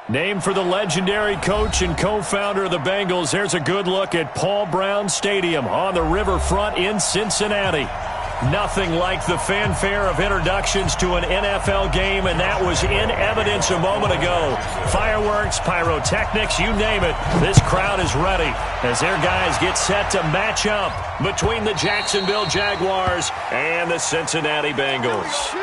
Named for the legendary coach and co-founder of the Bengals, there's a good look at Paul Brown Stadium on the riverfront in Cincinnati. Nothing like the fanfare of introductions to an NFL game, and that was in evidence a moment ago. Fireworks, pyrotechnics, you name it. This crowd is ready as their guys get set to match up between the Jacksonville Jaguars and the Cincinnati Bengals.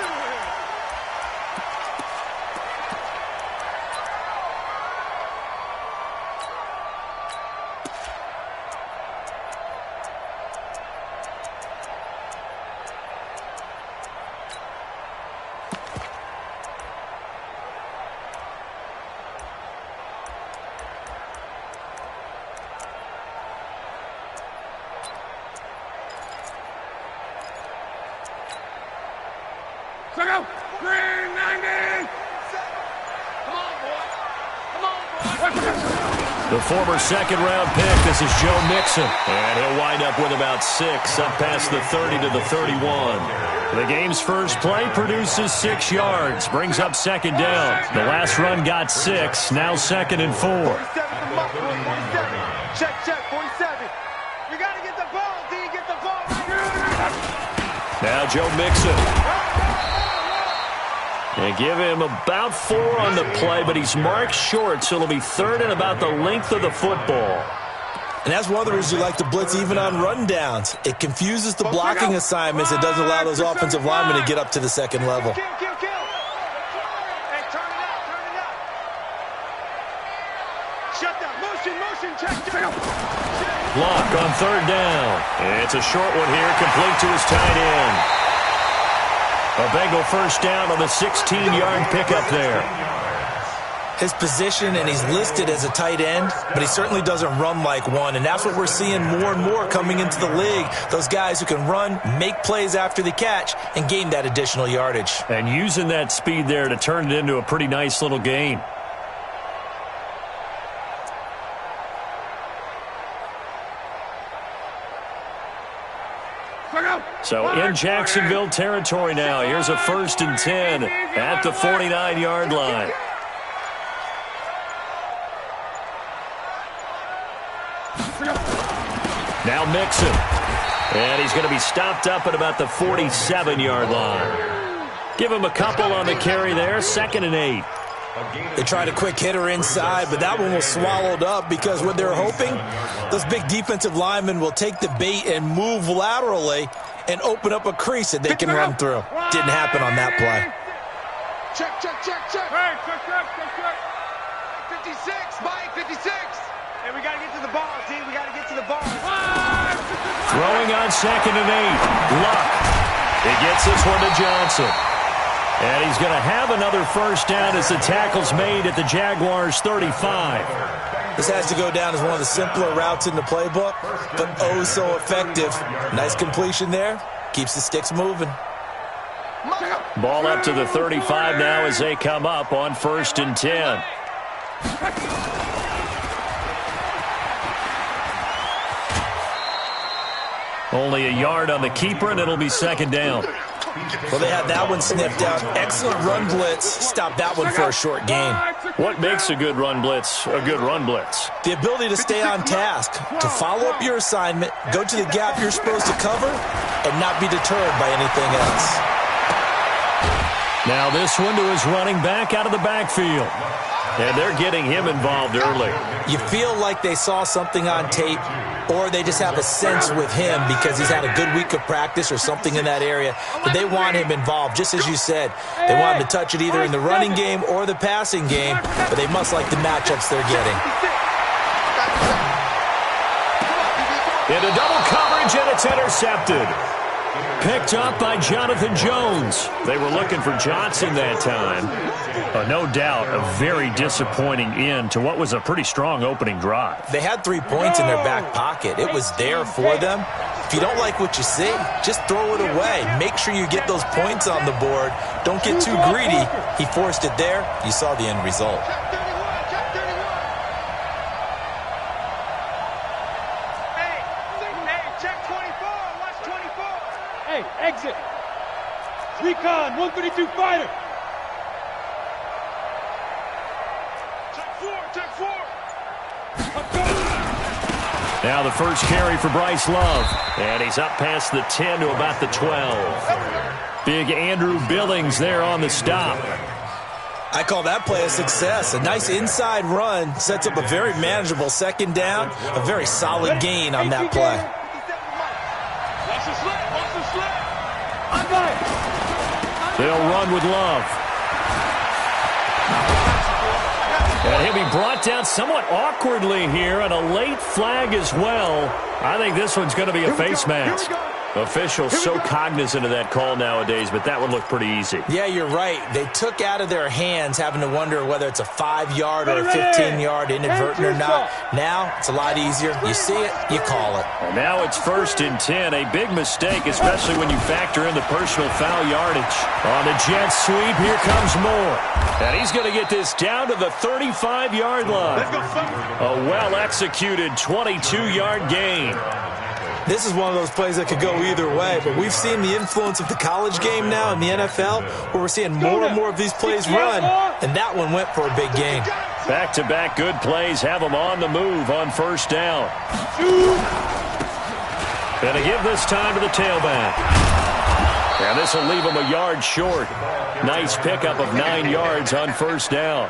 The former second-round pick, this is Joe Mixon. And he'll wind up with about 6, up past the 30 to the 31. The game's first play produces 6 yards, brings up second down. The last run got 6, now 2nd and 4. 47. Check, 47. You got to get the ball, D. Get the ball. Now Joe Mixon. And give him about 4 on the play, but he's marked short, so it'll be 3rd and about the length of the football. And that's one of the reasons you like to blitz even on rundowns. It confuses the blocking assignments. It doesn't allow those offensive linemen to get up to the second level. Hey, turn it up. Shut down. Motion, check. Block on 3rd down. And it's a short one here, complete to his tight end. A Bengal first down on the 16-yard pickup there. His position, and he's listed as a tight end, but he certainly doesn't run like one, and that's what we're seeing more and more coming into the league. Those guys who can run, make plays after the catch, and gain that additional yardage. And using that speed there to turn it into a pretty nice little gain. So in Jacksonville territory now. Here's a 1st and 10 at the 49-yard line. Now Mixon. And he's going to be stopped up at about the 47-yard line. Give him a couple on the carry there. 2nd and 8. They tried a quick hitter inside, but that one was swallowed up because what they're hoping, those big defensive linemen will take the bait and move laterally and open up a crease that they can run through. Didn't happen on that play. Check. Hey, check. 56, Mike, 56. Hey, we got to get to the ball, team. We got to get to the ball. Throwing on 2nd and 8. Luck. He gets this one to Johnson. And he's going to have another first down as the tackle's made at the Jaguars' 35. This has to go down as one of the simpler routes in the playbook, but oh so effective. Nice completion there. Keeps the sticks moving. Ball up to the 35 now as they come up on 1st and 10. Only a yard on the keeper, and it'll be 2nd down. Well, they had that one sniffed out. Excellent run blitz. Stop that one for a short gain. What makes a good run blitz a good run blitz? The ability to stay on task, to follow up your assignment, go to the gap you're supposed to cover, and not be deterred by anything else. Now this one to his running back out of the backfield. And they're getting him involved early. You feel like they saw something on tape, or they just have a sense with him because he's had a good week of practice or something in that area. But they want him involved, just as you said. They want him to touch it either in the running game or the passing game, but they must like the matchups they're getting. Into double coverage, and it's intercepted. Picked up by Jonathan Jones. They were looking for Johnson that time. No doubt a very disappointing end to what was a pretty strong opening drive. They had 3 points in their back pocket. It was there for them. If you don't like what you see, just throw it away. Make sure you get those points on the board. Don't get too greedy. He forced it there. You saw the end result. Exit. Recon, 132 fighter. Now the first carry for Bryce Love. And he's up past the 10 to about the 12. Big Andrew Billings there on the stop. I call that play a success. A nice inside run sets up a very manageable second down. A very solid gain on that play. They'll run with Love. And he'll be brought down somewhat awkwardly here, and a late flag as well. I think this one's going to be a face mask. Officials so cognizant of that call nowadays, but that one looked pretty easy. Yeah, you're right. They took out of their hands having to wonder whether it's a 5-yard or a 15-yard inadvertent or not. Now it's a lot easier. You see it, you call it. And now it's 1st and 10. A big mistake, especially when you factor in the personal foul yardage. On the jet sweep, here comes Moore. And he's going to get this down to the 35-yard line. A well-executed 22-yard gain. This is one of those plays that could go either way, but we've seen the influence of the college game now in the NFL, where we're seeing more and more of these plays run, and that one went for a big gain. Back-to-back good plays have them on the move on 1st down. Going to give this time to the tailback. And this will leave him a yard short. Nice pickup of 9 yards on 1st down.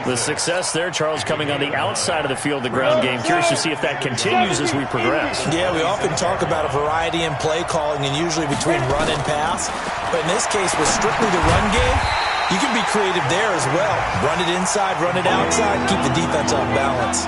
The success there, Charles, coming on the outside of the field, the ground game. Curious to see if that continues as we progress. Yeah, we often talk about a variety in play calling and usually between run and pass. But in this case, with strictly the run game, you can be creative there as well. Run it inside, run it outside, keep the defense off balance.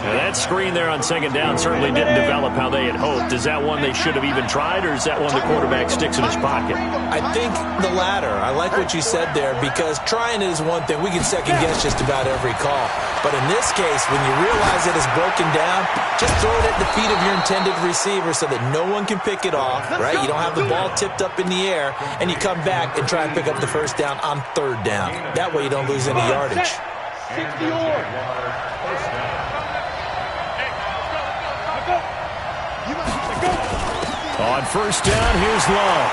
Now that screen there on 2nd down certainly didn't develop how they had hoped. Is that one they should have even tried, or is that one the quarterback sticks in his pocket? I think the latter. I like what you said there, because trying it is one thing. We can second-guess just about every call. But in this case, when you realize it is broken down, just throw it at the feet of your intended receiver so that no one can pick it off, right? You don't have the ball tipped up in the air, and you come back and try and pick up the 1st down on 3rd down. That way you don't lose any yardage. On 1st down, here's Love.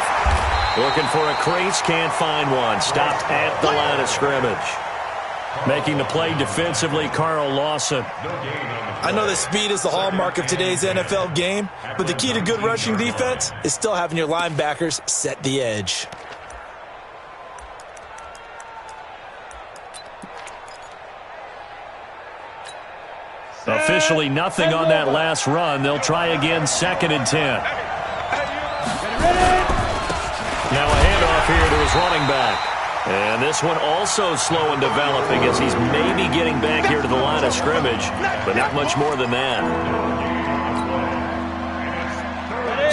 Looking for a crease, can't find one. Stopped at the line of scrimmage. Making the play defensively, Carl Lawson. I know that speed is the hallmark of today's NFL game, but the key to good rushing defense is still having your linebackers set the edge. Officially nothing on that last run. They'll try again, 2nd and 10. Now a handoff here to his running back. And this one also slow in developing as he's maybe getting back here to the line of scrimmage, but not much more than that.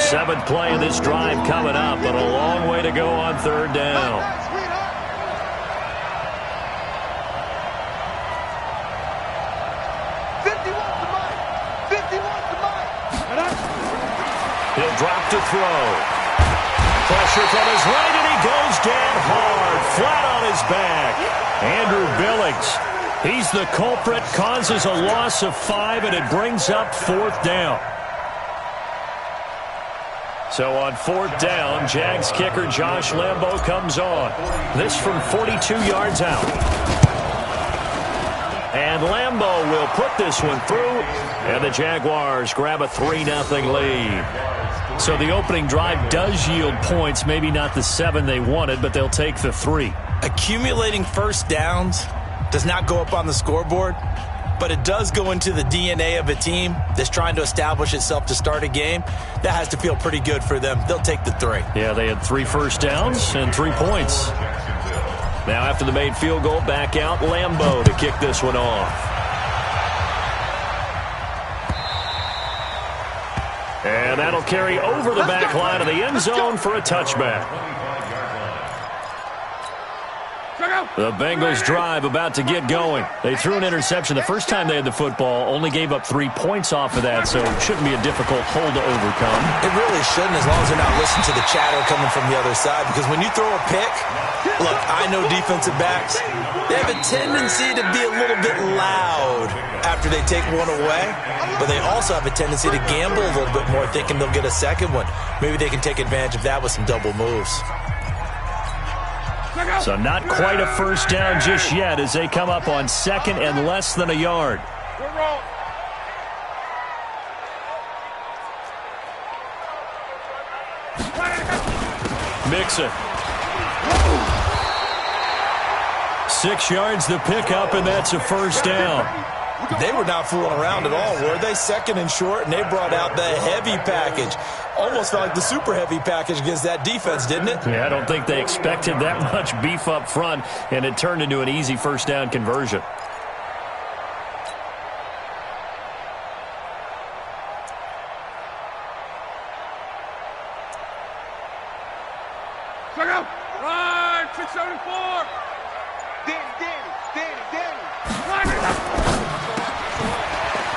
7th play of this drive coming up, but a long way to go on 3rd down. He'll drop to throw. Pressure from his right, and he goes down hard, flat on his back. Andrew Billings, he's the culprit, causes a loss of 5, and it brings up 4th down. So on 4th down, Jags kicker Josh Lambo comes on. This from 42 yards out. And Lambo will put this one through, and the Jaguars grab a 3-0 lead. So the opening drive does yield points, maybe not the 7 they wanted, but they'll take the 3. Accumulating 1st downs does not go up on the scoreboard, but it does go into the DNA of a team that's trying to establish itself to start a game. That has to feel pretty good for them. They'll take the 3. Yeah, they had 3 first downs and 3 points. Now after the made field goal, back out Lambo to kick this one off. And that'll carry over the back line of the end zone for a touchback. The Bengals drive about to get going. They threw an interception the first time they had the football, only gave up 3 points off of that, so it shouldn't be a difficult hole to overcome. It really shouldn't, as long as they're not listening to the chatter coming from the other side, because when you throw a pick, look, I know defensive backs, they have a tendency to be a little bit loud after they take one away, but they also have a tendency to gamble a little bit more, thinking they'll get a second one. Maybe they can take advantage of that with some double moves. So not quite a first down just yet as they come up on second and less than a yard. Mixon. 6 yards the pickup, and that's a first down. They were not fooling around at all, were they? Second and short, and they brought out the heavy package. Almost felt like the super heavy package against that defense, didn't it? Yeah, I don't think they expected that much beef up front, and it turned into an easy first down conversion. Check out! Right, 674! Danny!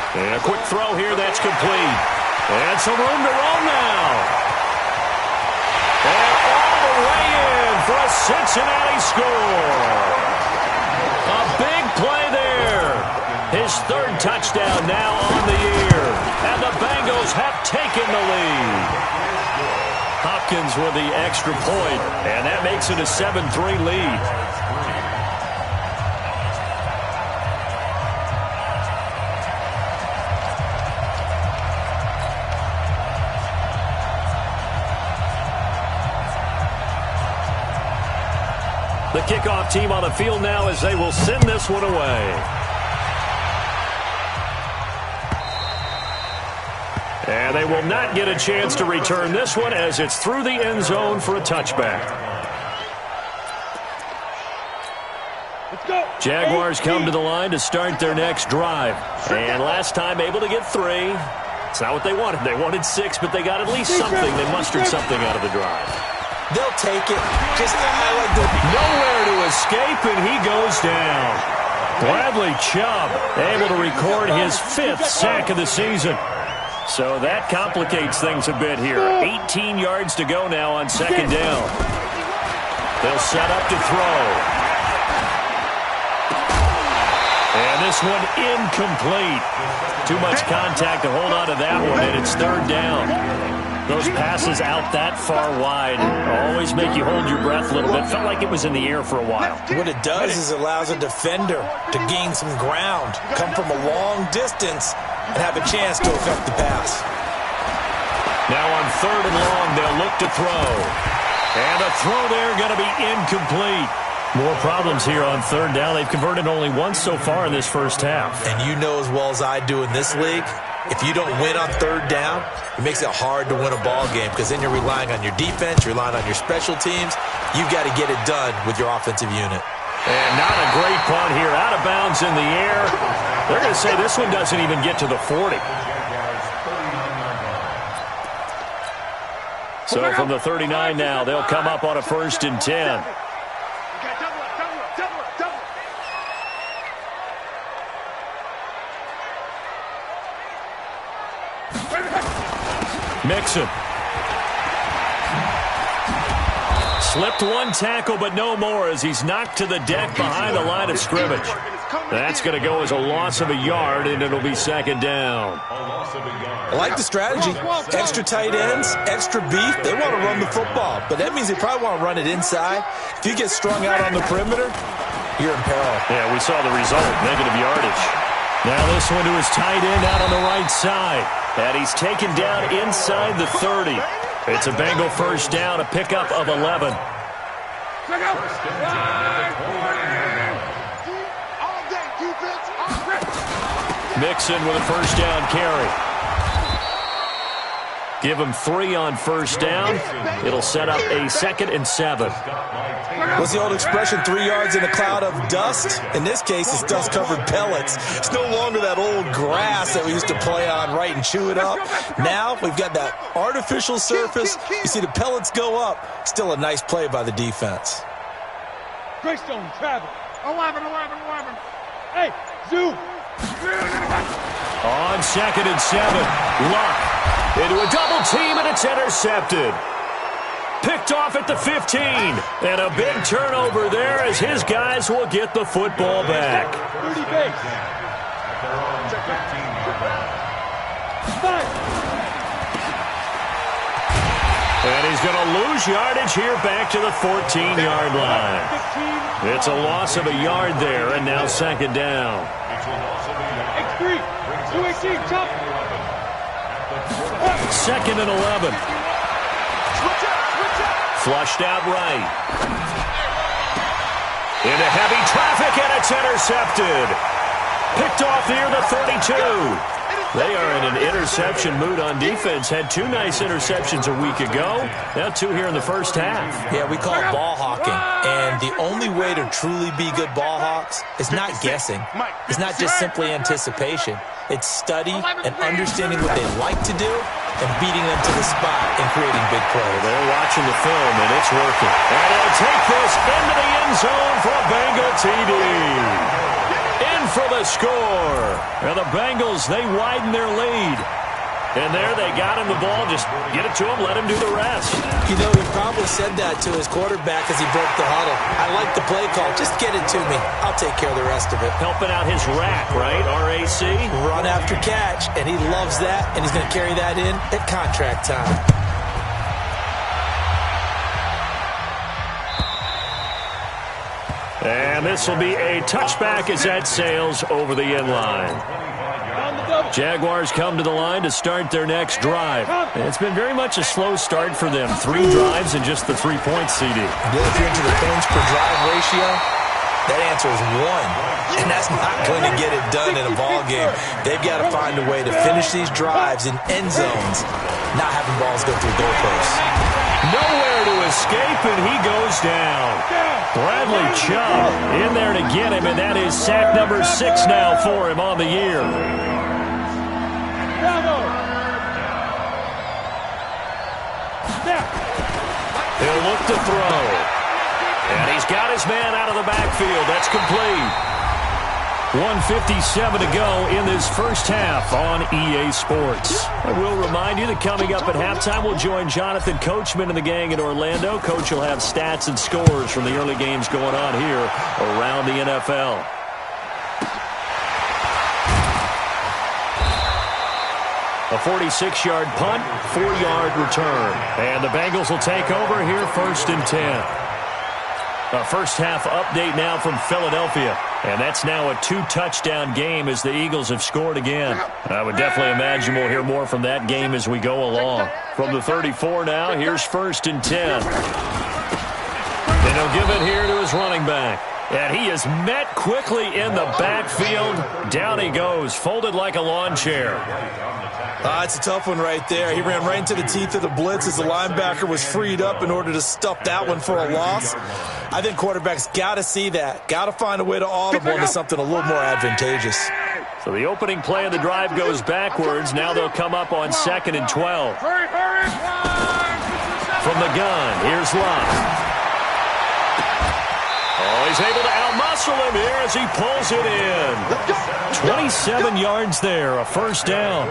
And a quick throw here, that's complete. And some room to roll now. And all the way in for a Cincinnati score. A big play there. His third touchdown now on the year. And the Bengals have taken the lead. Hopkins with the extra point, and that makes it a 7-3 lead. The kickoff team on the field now as they will send this one away. And they will not get a chance to return this one as it's through the end zone for a touchback. Let's go. Jaguars come to the line to start their next drive. And last time able to get 3. It's not what they wanted. They wanted 6, but they got at least something. They mustered something out of the drive. They'll take it. Just nowhere to escape, and he goes down. Bradley Chubb able to record his 5th sack of the season. So that complicates things a bit here. 18 yards to go now on second down. They'll set up to throw. And this one incomplete. Too much contact to hold on to that one, and it's third down. Those passes out that far wide always make you hold your breath a little bit. Felt like it was in the air for a while. What it does is it allows a defender to gain some ground, come from a long distance, and have a chance to affect the pass. Now on third and long, they'll look to throw. And a throw there going to be incomplete. More problems here on third down. They've converted only once so far in this first half. And you know as well as I do in this league, if you don't win on third down, it makes it hard to win a ball game because then you're relying on your defense, you're relying on your special teams. You've got to get it done with your offensive unit. And not a great punt here. Out of bounds in the air. They're going to say this one doesn't even get to the 40. So from the 39 now, they'll come up on a 1st and 10. Mixon. Slipped one tackle, but no more as he's knocked to the deck behind the line of scrimmage. That's going to go as a loss of a yard, and it'll be second down. I like the strategy. Extra tight ends, extra beef. They want to run the football, but that means they probably want to run it inside. If you get strung out on the perimeter, you're in peril. Yeah, we saw the result, negative yardage. Now this one to his tight end out on the right side. And he's taken down inside the 30. It's a Bengal first down, a pickup of 11. Mixon with a first down carry. Give him 3 on first down. It'll set up a 2nd and 7. What's the old expression, 3 yards in a cloud of dust? In this case, it's dust-covered pellets. It's no longer that old grass that we used to play on, right, and chew it up. Now we've got that artificial surface. You see the pellets go up. Still a nice play by the defense. Greystone, travel. 11. Hey, Zoo. On 2nd and 7, Luck into a double team, and it's intercepted. Picked off at the 15, and a big turnover there as his guys will get the football back. 30 base. 5. And he's going to lose yardage here back to the 14-yard line. It's a loss of a yard there, and now second down. X3, 218, chop. Second and 11. Flushed out right. Into heavy traffic, and it's intercepted. Picked off near the 32. They are in an interception mood on defense. Had two nice interceptions a week ago. Now two here in the first half. Yeah, we call it ball hawking. And the only way to truly be good ball hawks is not guessing. It's not just simply anticipation. It's study and understanding what they like to do and beating them to the spot and creating big plays. They're watching the film, and it's working. And he'll take this into the end zone for a Bengal TD. In for the score. And the Bengals, they widen their lead. And there they got him the ball. Just get it to him, let him do the rest. You know, he probably said that to his quarterback as he broke the huddle. I like the play call. Just get it to me. I'll take care of the rest of it. Helping out his rack, right? RAC? Run after catch, and he loves that, and he's going to carry that in at contract time. And this will be a touchback as that sails over the end line. Jaguars come to the line to start their next drive. And it's been very much a slow start for them. 3 drives and just the 3-point CD. Yeah, if you're into the points per drive ratio, that answer is 1. And that's not going to get it done in a ball game. They've got to find a way to finish these drives in end zones, not having balls go through goalposts. Nowhere to escape, and he goes down. Bradley Chubb in there to get him, and that is sack number 6 now for him on the year. He'll look to throw. And he's got his man out of the backfield. That's complete. 1:57 to go in this first half on EA Sports. I will remind you that coming up at halftime, we'll join Jonathan Coachman and the gang in Orlando. Coach will have stats and scores from the early games going on here around the NFL. A 46-yard punt, 4-yard return. And the Bengals will take over here 1st and 10. A first half update now from Philadelphia. And that's now a 2-touchdown game as the Eagles have scored again. I would definitely imagine we'll hear more from that game as we go along. From the 34 now, here's 1st and 10. And he'll give it here to his running back. And he is met quickly in the backfield. Down he goes, folded like a lawn chair. It's a tough one right there. He ran right into the teeth of the blitz as the linebacker was freed up in order to stuff that one for a loss. I think quarterbacks got to see that. Got to find a way to audible into something a little more advantageous. So the opening play of the drive goes backwards. Now they'll come up on 2nd and 12. From the gun, here's Love. Oh, he's able to outmuscle him here as he pulls it in. 27 yards there, a first down.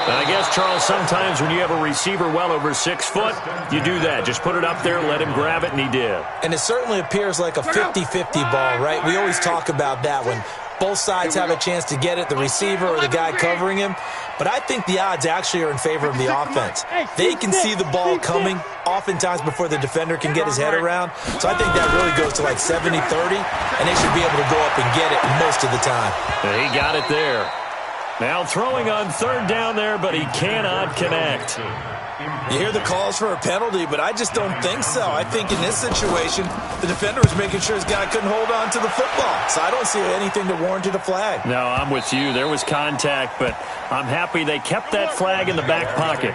And I guess, Charles, sometimes when you have a receiver well over 6 foot, you do that. Just put it up there, let him grab it, and he did. And it certainly appears like a 50-50 ball, right? We always talk about that when both sides have a chance to get it, the receiver or the guy covering him. But I think the odds actually are in favor of the offense. They can see the ball coming oftentimes before the defender can get his head around. So I think that really goes to like 70-30, and they should be able to go up and get it most of the time. And he got it there. Now throwing on 3rd down there, but he cannot connect. You hear the calls for a penalty, but I just don't think so. I think in this situation, the defender was making sure his guy couldn't hold on to the football. So I don't see anything that warranted a flag. No, I'm with you. There was contact, but I'm happy they kept that flag in the back pocket.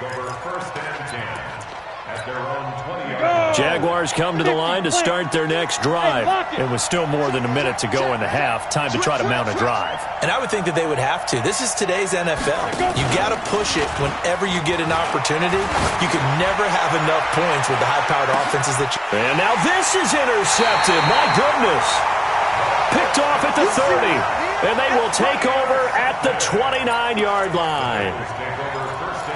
Jaguars come to the line to start their next drive. It was still more than a minute to go in the half. Time to try to mount a drive. And I would think that they would have to. This is today's NFL. You got to push it whenever you get an opportunity. You can never have enough points with the high-powered offenses that you... And now this is intercepted. My goodness. Picked off at the 30. And they will take over at the 29-yard line.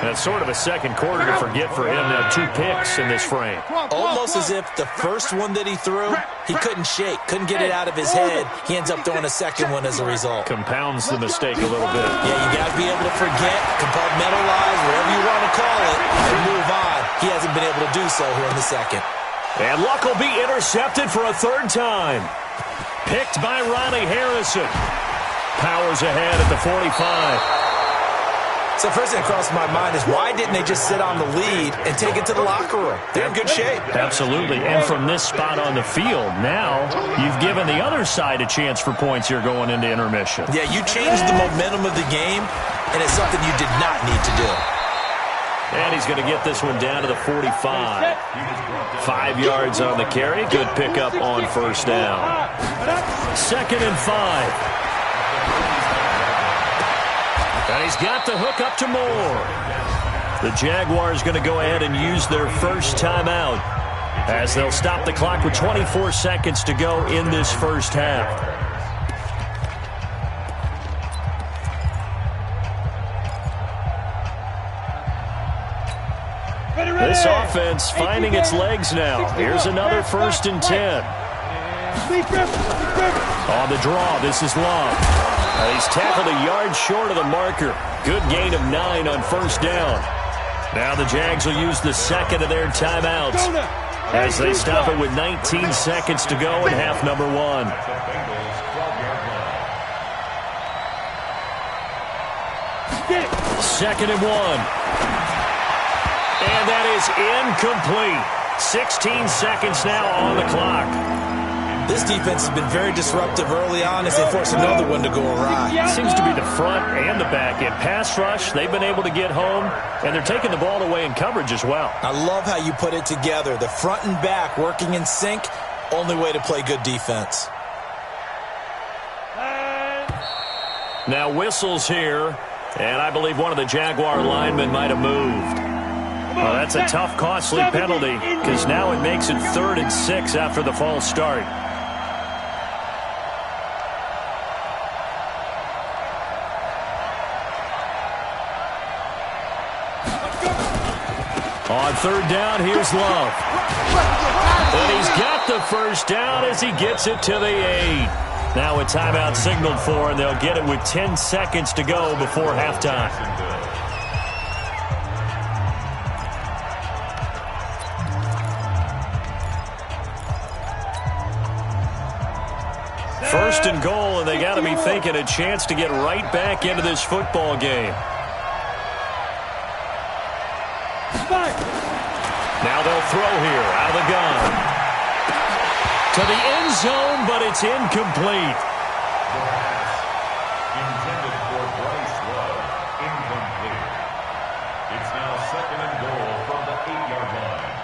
That's sort of a second quarter to forget for him. Now 2 picks in this frame. Almost as if the first one that he threw, he couldn't shake, couldn't get it out of his head. He ends up throwing a second one as a result. Compounds the mistake a little bit. Yeah, you got to be able to forget, compartmentalize, whatever you want to call it, and move on. He hasn't been able to do so here in the second. And Luck will be intercepted for a third time. Picked by Riley Harrison. Powers ahead at the 45. So first thing that crossed my mind is why didn't they just sit on the lead and take it to the locker room? They're in good shape. Absolutely. And from this spot on the field, now you've given the other side a chance for points here going into intermission. Yeah, you changed the momentum of the game, and it's something you did not need to do. And he's going to get this one down to the 45. 5 yards on the carry. Good pickup on first down. 2nd and 5. And he's got the hook up to Moore. The Jaguars going to go ahead and use their first timeout as they'll stop the clock with 24 seconds to go in this first half. This offense finding its legs now. Here's another 1st and 10. On the draw, this is Love. He's tackled a yard short of the marker. Good gain of 9 on first down. Now the Jags will use the second of their timeouts as they stop it with 19 seconds to go in half number 1. Second and 1. And that is incomplete. 16 seconds now on the clock. This defense has been very disruptive early on as they force another one to go awry. Seems to be the front and the back end. Pass rush, they've been able to get home, and they're taking the ball away in coverage as well. I love how you put it together. The front and back working in sync, only way to play good defense. Now whistles here, and I believe one of the Jaguar linemen might have moved. Well, that's a tough, costly penalty because now it makes it 3rd and 6 after the false start. On 3rd down, here's Love. And he's got the first down as he gets it to the 8. Now a timeout signaled for, and they'll get it with 10 seconds to go before halftime. First and goal, and they got to be thinking a chance to get right back into this football game. Now they'll throw here out of the gun. To the end zone, but it's incomplete. Intended for Bryce Love. Incomplete. It's now 2nd and goal from the 8-yard line.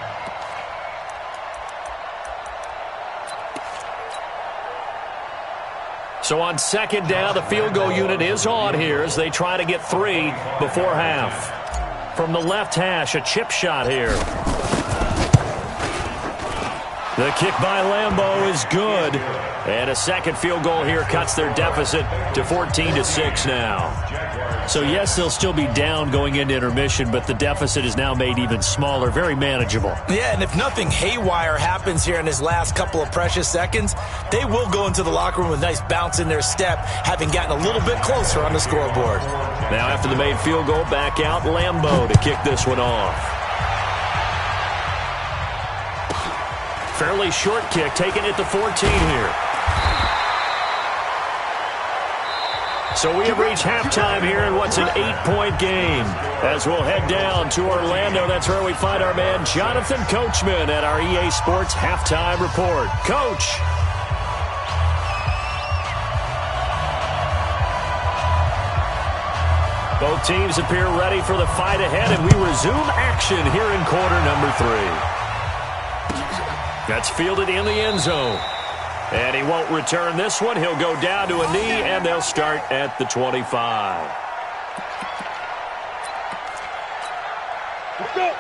So on 2nd down, the field goal unit is on here as they try to get 3 before half. From the left hash, a chip shot here. The kick by Lambeau is good. And a second field goal here cuts their deficit to 14-6 now. So, yes, they'll still be down going into intermission, but the deficit is now made even smaller, very manageable. Yeah, and if nothing haywire happens here in his last couple of precious seconds, they will go into the locker room with a nice bounce in their step, having gotten a little bit closer on the scoreboard. Now, after the made field goal, back out Lambeau to kick this one off. Fairly short kick, taking it to 14 here. So we have reached halftime here in what's an 8-point game. As we'll head down to Orlando, that's where we find our man Jonathan Coachman at our EA Sports Halftime Report. Coach. Both teams appear ready for the fight ahead, and we resume action here in quarter number 3. That's fielded in the end zone. And he won't return this one. He'll go down to a knee, and they'll start at the 25.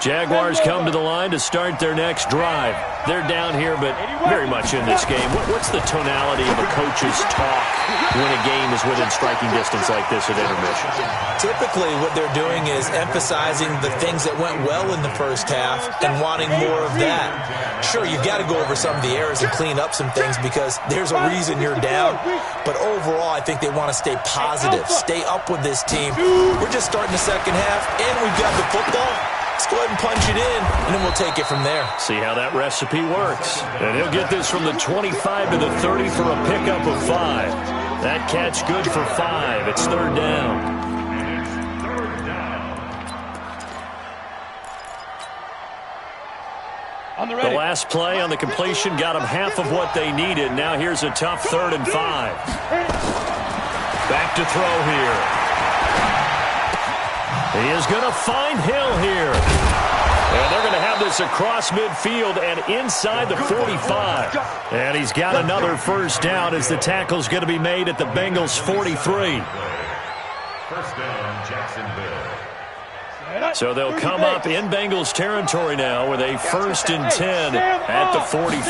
Jaguars come to the line to start their next drive. They're down here, but very much in this game. What's the tonality of a coach's talk when a game is within striking distance like this at intermission? Typically, what they're doing is emphasizing the things that went well in the first half and wanting more of that. Sure, you've got to go over some of the errors and clean up some things because there's a reason you're down. But overall, I think they want to stay positive, stay up with this team. We're just starting the second half, and we've got the football. Let's go ahead and punch it in, and then we'll take it from there. See how that recipe works. And he'll get this from the 25 to the 30 for a pickup of 5. That catch good for 5. It's third down. The last play on the completion got them half of what they needed. Now here's a tough 3rd and 5. Back to throw here. He is going to find Hill here. And they're going to have this across midfield and inside the 45. And he's got another first down as the tackle's going to be made at the Bengals' 43. First down, Jacksonville. So they'll come up in Bengals territory now with a 1st and 10 at the 43.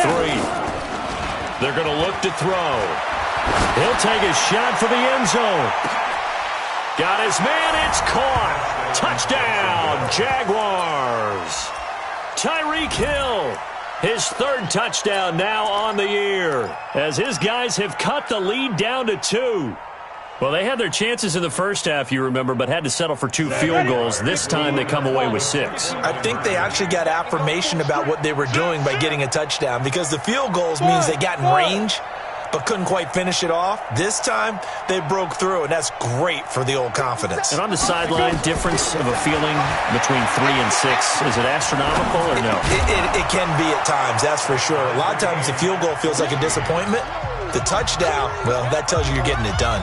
They're going to look to throw. He'll take a shot for the end zone. Got his man. It's caught. Touchdown, Jaguars. Tyreek Hill, his 3rd touchdown now on the year, as his guys have cut the lead down to 2. Well, they had their chances in the first half, you remember, but had to settle for 2 field goals. This time they come away with 6. I think they actually got affirmation about what they were doing by getting a touchdown, because the field goals means they got in range but couldn't quite finish it off. This time they broke through, and that's great for the old confidence. And on the sideline, difference of a feeling between 3 and 6, is it astronomical or no? It can be at times, that's for sure. A lot of times the field goal feels like a disappointment. The touchdown, well, that tells you you're getting it done.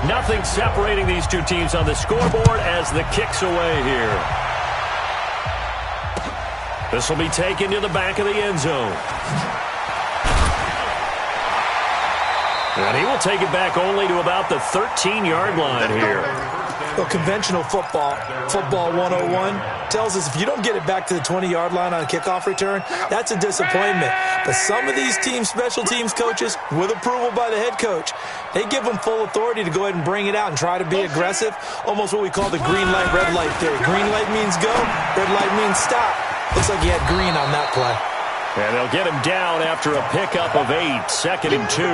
Nothing separating these two teams on the scoreboard as the kick's away here. This will be taken to the back of the end zone. And he will take it back only to about the 13-yard line here. Well, conventional football 101, tells us if you don't get it back to the 20-yard line on a kickoff return, that's a disappointment. But some of these special teams coaches, with approval by the head coach, they give them full authority to go ahead and bring it out and try to be aggressive, almost what we call the green light, red light theory. Green light means go, red light means stop. Looks like he had green on that play. And they'll get him down after a pickup of 8, 2nd and 2.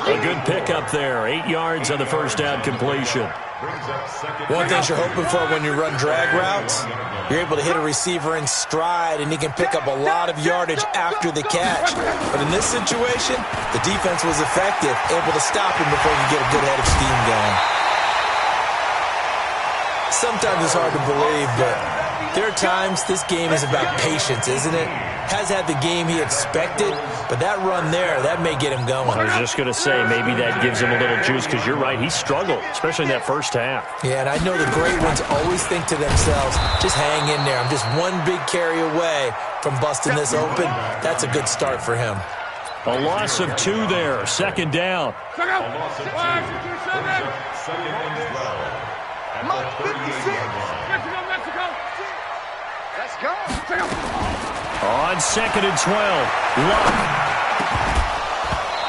A good pickup there, 8 yards on the first down completion. One thing you're hoping for when you run drag routes, you're able to hit a receiver in stride, and he can pick up a lot of yardage after the catch. But in this situation, the defense was effective, able to stop him before he could get a good head of steam going. Sometimes it's hard to believe, but there are times this game is about patience, isn't it? Has had the game he expected, but that run there, that may get him going. I was just going to say, maybe that gives him a little juice, because you're right, he struggled, especially in that first half. Yeah, and I know the great ones always think to themselves, just hang in there. I'm just one big carry away from busting this open. That's a good start for him. A loss of 2 there, 2nd down. A loss of 2. Second and 12. At the 38-yard line. Let's go. On 2nd and 12, Luck.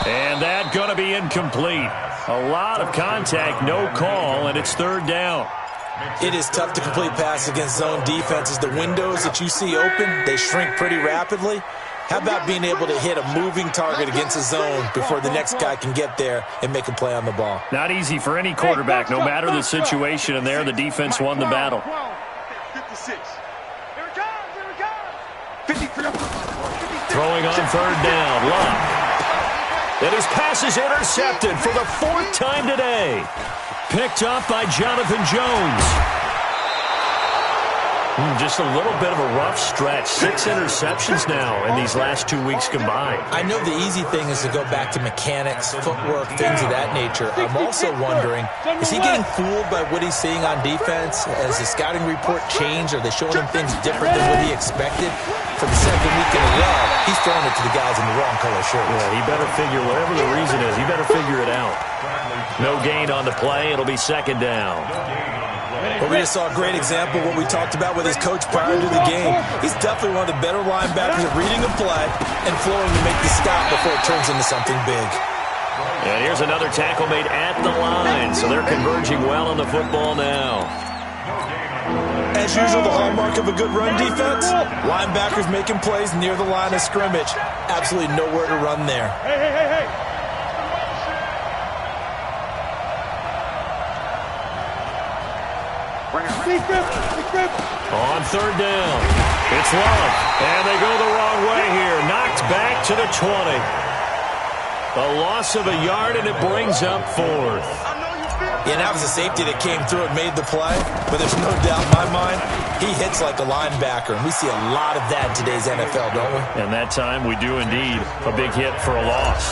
And that going to be incomplete. A lot of contact, no call, and it's 3rd down. It is tough to complete passes against zone defenses. The windows that you see open, they shrink pretty rapidly. How about being able to hit a moving target against a zone before the next guy can get there and make a play on the ball? Not easy for any quarterback, no matter the situation, and there the defense won the battle. 56. Here it comes. Here it comes. 53. Throwing on 3rd down, Luck. And his pass is intercepted for the 4th time today. Picked up by Jonathan Jones. Just a little bit of a rough stretch. 6 interceptions now in these last 2 weeks combined. I know the easy thing is to go back to mechanics, footwork, things of that nature. I'm also wondering, is he getting fooled by what he's seeing on defense? Has the scouting report changed? Are they showing him things different than what he expected? For the 2nd week in a row, he's throwing it to the guys in the wrong color shirts. Yeah, he better figure, whatever the reason is, he better figure it out. No gain on the play. It'll be 2nd down. Well, we just saw a great example of what we talked about with his coach prior to the game. He's definitely one of the better linebackers at reading a play and flowing to make the stop before it turns into something big. And here's another tackle made at the line, so they're converging well on the football now. As usual, the hallmark of a good run defense, linebackers making plays near the line of scrimmage. Absolutely nowhere to run there. Hey. On third down, it's Love, and they go the wrong way here. Knocked back to the 20. A loss of a yard, and it brings up fourth. Yeah, that was a safety that came through and made the play, but there's no doubt in my mind, he hits like a linebacker, and we see a lot of that in today's NFL, don't we? And that time, we do indeed. A big hit for a loss.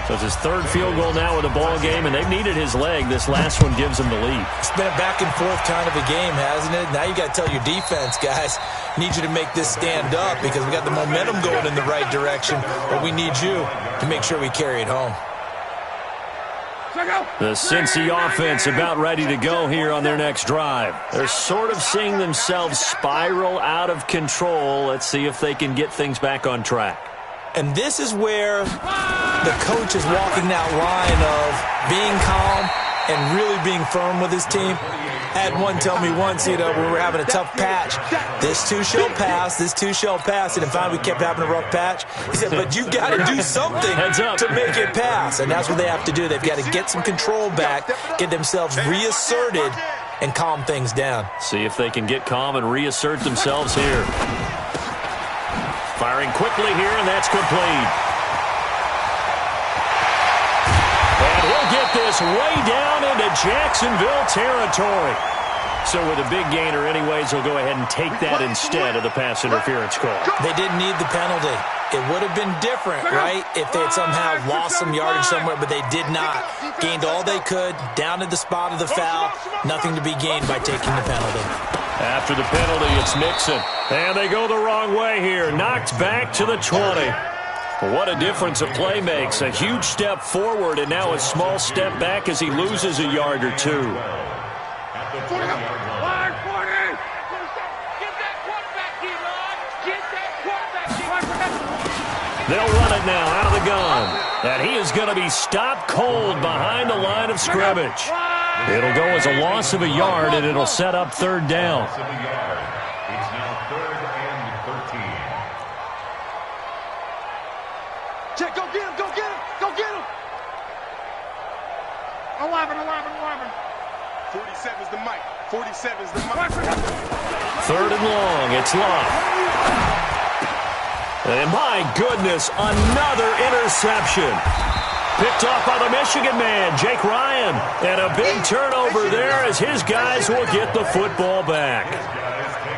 So it's his third field goal now with a ball game, and they've needed his leg. This last one gives them the lead. It's been a back-and-forth kind of a game, hasn't it? Now you got to tell your defense, guys, need you to make this stand up because we got the momentum going in the right direction, but we need you to make sure we carry it home. The Cincy offense about ready to go here on their next drive. They're sort of seeing themselves spiral out of control. Let's see if they can get things back on track. And this is where the coach is walking that line of being calm and really being firm with his team. I had one tell me once, when we were having a tough patch, this too shall pass, this too shall pass. And finally we kept having a rough patch. He said, but you got to do something to make it pass. And that's what they have to do. They've got to get some control back, get themselves reasserted, and calm things down. See if they can get calm and reassert themselves here. Firing quickly here, and that's complete. And he'll get this way down into Jacksonville territory. So with a big gainer anyways, he'll go ahead and take that instead of the pass interference call. They didn't need the penalty. It would have been different, right, if they had somehow lost some yardage somewhere, but they did not. Gained all they could, down to the spot of the foul. Nothing to be gained by taking the penalty. After the penalty, it's Mixon. And they go the wrong way here. Knocked back to the 20. What a difference a play makes. A huge step forward and now a small step back as he loses a yard or two. They'll run it now out of the gun. And he is going to be stopped cold behind the line of scrimmage. It'll go as a loss of a yard, and it'll set up third down. It's now 3rd and 13. Check, go get him, go get him, go get him. 11. 47's the mic. 47's the mic. Third and long, it's Love. And my goodness, another interception. Picked off by the Michigan man, Jake Ryan. And a big turnover there as his guys will get the football back.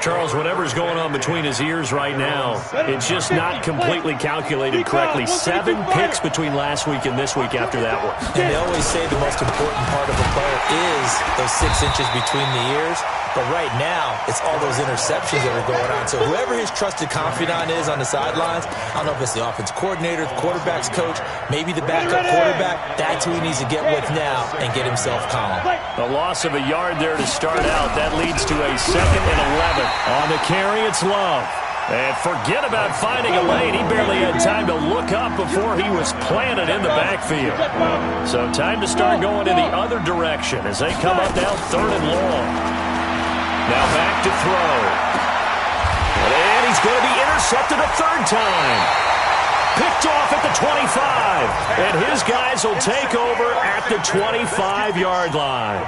Charles, whatever's going on between his ears right now, it's just not completely calculated correctly. 7 picks between last week and this week after that one. And they always say the most important part of a player is those 6 inches between the ears. But right now, it's all those interceptions that are going on. So whoever his trusted confidant is on the sidelines, I don't know if it's the offense coordinator, the quarterback's coach, maybe the backup quarterback, that's who he needs to get with now and get himself calm. The loss of a yard there to start out. That leads to a 2nd and 11. On the carry, it's Love. And forget about finding a lane. He barely had time to look up before he was planted in the backfield. So time to start going in the other direction as they come up now 3rd and long. Now back to throw. And he's going to be intercepted a 3rd time. Picked off at the 25. And his guys will take over at the 25-yard line.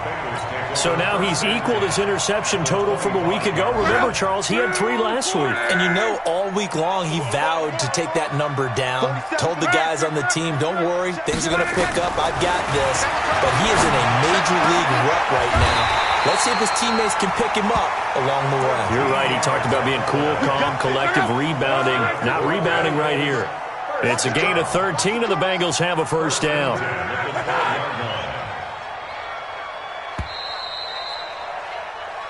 So now he's equaled his interception total from a week ago. Remember, Charles, he had 3 last week. And you know, all week long he vowed to take that number down. Told the guys on the team, don't worry, things are going to pick up. I've got this. But he is in a major league rut right now. Let's see if his teammates can pick him up along the way. You're right. He talked about being cool, calm, collective, rebounding. Not rebounding right here. It's a gain of 13, and the Bengals have a first down.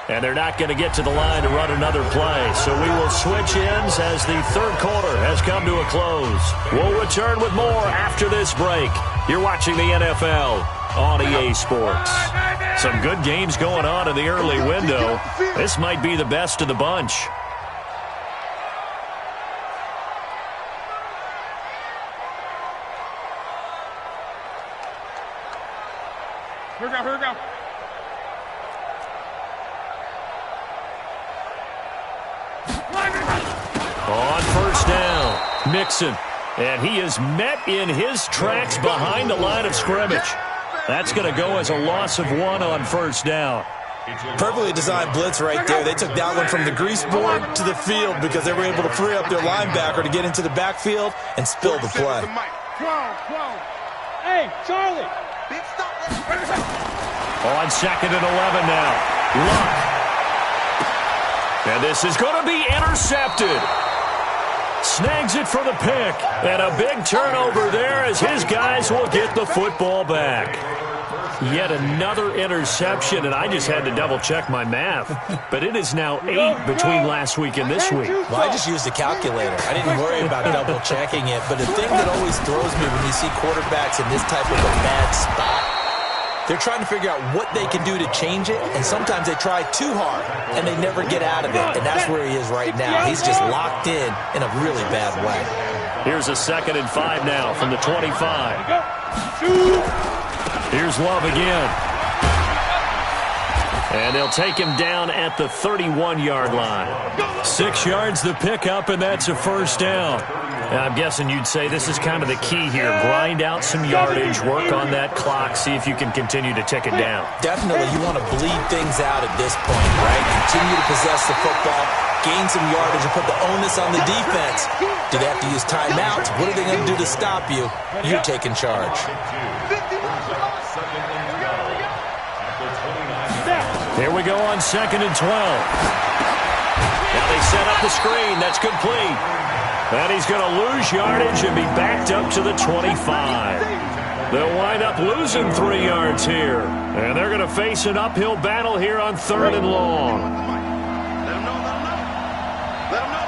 And they're not going to get to the line to run another play. So we will switch ends as the 3rd quarter has come to a close. We'll return with more after this break. You're watching the NFL on EA Sports. Some good games going on in the early window. This might be the best of the bunch. Here we go. On first down, Mixon. And he is met in his tracks behind the line of scrimmage. That's going to go as a loss of 1 on first down. Perfectly designed blitz right there. They took that one from the grease board to the field because they were able to free up their linebacker to get into the backfield and spill the play. 12. Hey, Charlie. Big stop. On 2nd and 11 now. Luck. And this is going to be intercepted. Snags it for the pick. And a big turnover there as his guys will get the football back. Yet another interception, and I just had to double-check my math. But it is now 8 between last week and this week. Well, I just used a calculator. I didn't worry about double-checking it. But the thing that always throws me when you see quarterbacks in this type of a bad spot, they're trying to figure out what they can do to change it, and sometimes they try too hard, and they never get out of it. And that's where he is right now. He's just locked in a really bad way. Here's a 2nd and 5 now from the 25. Here's Love again. And they'll take him down at the 31-yard line. 6 yards the pickup, and that's a first down. And I'm guessing you'd say this is kind of the key here. Grind out some yardage, work on that clock, see if you can continue to tick it down. Definitely, you want to bleed things out at this point, right? Continue to possess the football, gain some yardage, and put the onus on the defense. Do they have to use timeouts? What are they going to do to stop you? You're taking charge. Here we go on 2nd and 12. Now they set up the screen. That's complete. And he's going to lose yardage and be backed up to the 25. They'll wind up losing 3 yards here. And they're going to face an uphill battle here on 3rd and long. Let him know. Let him know.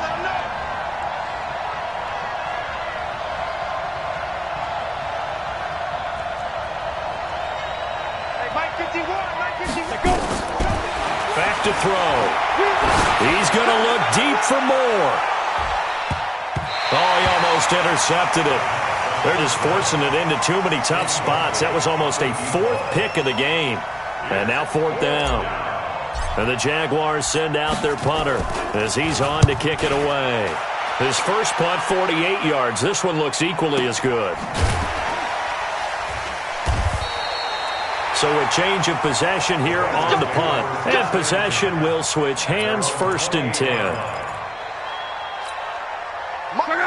Hey, Mike 51. Go. Back to throw. He's going to look deep for more. Oh, he almost intercepted it. They're just forcing it into too many tough spots. That was almost a 4th pick of the game. And now 4th down. And the Jaguars send out their punter as he's on to kick it away. His first punt, 48 yards. This one looks equally as good. So a change of possession here on the punt. And possession will switch hands, 1st and 10.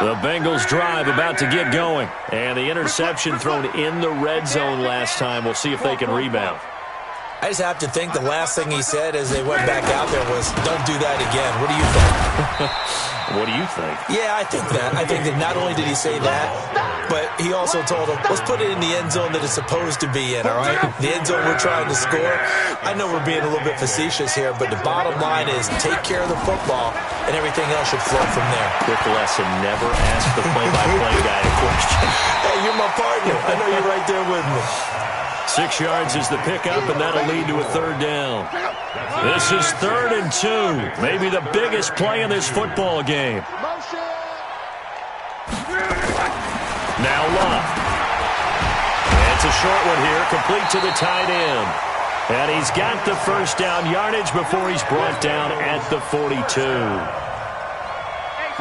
The Bengals drive about to get going. And the interception thrown in the red zone last time. We'll see if they can rebound. I just have to think the last thing he said as they went back out there was, don't do that again. What do you think? What do you think? Yeah, I think that. I think that not only did he say that, but he also told them, let's put it in the end zone that it's supposed to be in, all right? The end zone we're trying to score. I know we're being a little bit facetious here, but the bottom line is take care of the football, and everything else should flow from there. Quick lesson, never ask the play-by-play guy a question. Hey, you're my partner. I know you're right there with me. 6 yards is the pickup, and that'll lead to a 3rd down. This is 3rd and 2. Maybe the biggest play in this football game. Now Luck. It's a short one here, complete to the tight end. And he's got the first down yardage before he's brought down at the 42.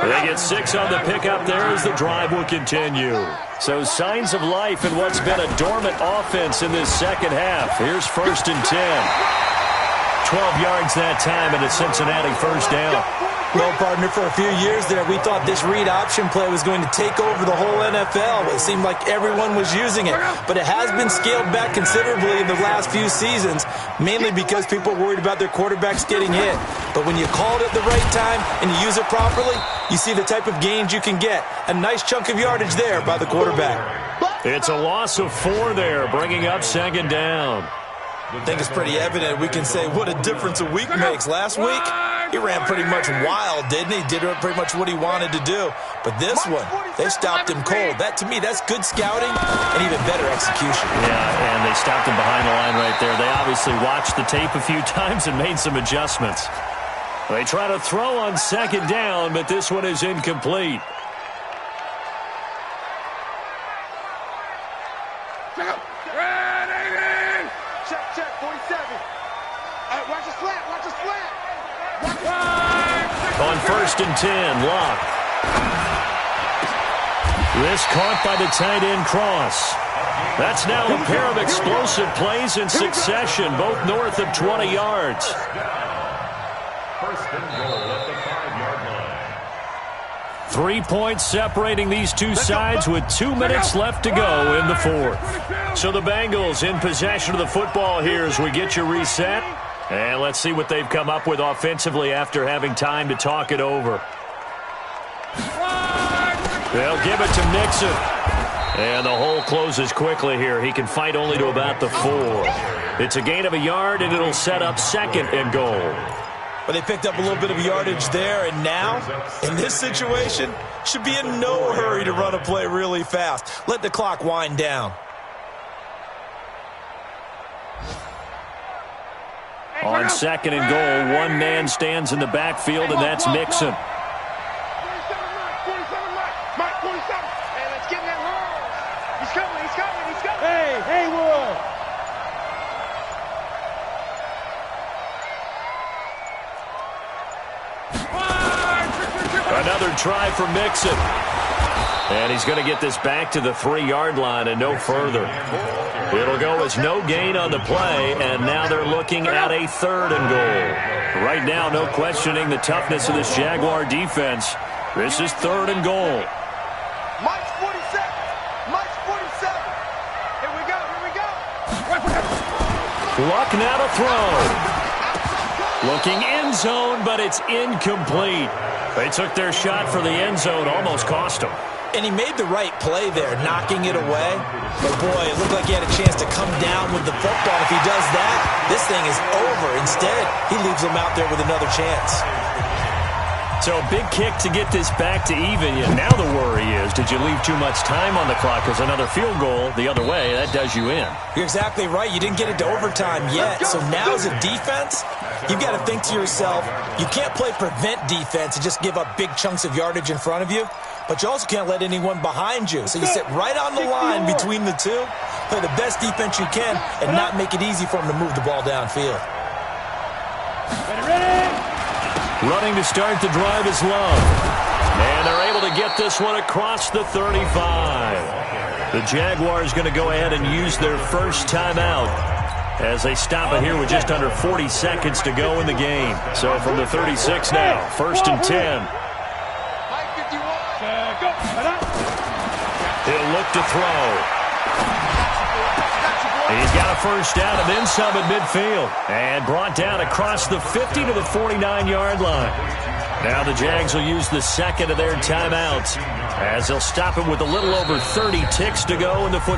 They get 6 on the pickup there as the drive will continue. So signs of life in what's been a dormant offense in this second half. Here's 1st and 10. 12 yards that time and a Cincinnati first down. Well, partner, for a few years there, we thought this read option play was going to take over the whole NFL. It seemed like everyone was using it. But it has been scaled back considerably in the last few seasons, mainly because people are worried about their quarterbacks getting hit. But when you call it at the right time and you use it properly, you see the type of gains you can get. A nice chunk of yardage there by the quarterback. It's a loss of 4 there, bringing up 2nd down. I think it's pretty evident. We can say what a difference a week makes. Last week, he ran pretty much wild, didn't he? Did pretty much what he wanted to do. But this one, they stopped him cold. That, to me, that's good scouting and even better execution. Yeah, and they stopped him behind the line right there. They obviously watched the tape a few times and made some adjustments. They try to throw on 2nd down, but this one is incomplete. Check, 47. Watch the slant. On 1st and 10, Luck. This caught by the tight end Cross. That's now a pair of explosive plays in succession, both north of 20 yards. First and goal at the 5-yard line. 3 points separating these two sides with 2 minutes left to go in the fourth. So the Bengals in possession of the football here as we get you reset. And let's see what they've come up with offensively after having time to talk it over. They'll give it to Mixon. And the hole closes quickly here. He can fight only to about the 4. It's a gain of a yard, and it'll set up second and goal. But they picked up a little bit of yardage there, and now, in this situation, should be in no hurry to run a play really fast. Let the clock wind down. On second and goal, one man stands in the backfield, and that's Mixon. Another try for Mixon. And he's going to get this back to the 3-yard line and no further. It'll go as no gain on the play, and now they're looking at a 3rd and goal. Right now, no questioning the toughness of this Jaguar defense. This is 3rd and goal. Mike's 47. Mike's 47. Here we go. Here we go. Luck now to throw. Looking end zone, but it's incomplete. They took their shot for the end zone, almost cost them. And he made the right play there, knocking it away. But, boy, it looked like he had a chance to come down with the football. If he does that, this thing is over. Instead, he leaves him out there with another chance. So a big kick to get this back to even. Now the worry is, did you leave too much time on the clock? Because another field goal the other way, that does you in. You're exactly right. You didn't get it to overtime yet. So now as a defense, you've got to think to yourself, you can't play prevent defense and just give up big chunks of yardage in front of you. But you also can't let anyone behind you. So you sit right on the line between the two, play the best defense you can, and not make it easy for them to move the ball downfield. Running to start the drive is Love. And they're able to get this one across the 35. The Jaguars going to go ahead and use their first timeout as they stop it here with just under 40 seconds to go in the game. So from the 36 now, 1st and 10. He'll look to throw. He's got a first down and then some at midfield. And brought down across the 50 to the 49-yard line. Now the Jags will use the second of their timeouts as they'll stop it with a little over 30 ticks to go in the football.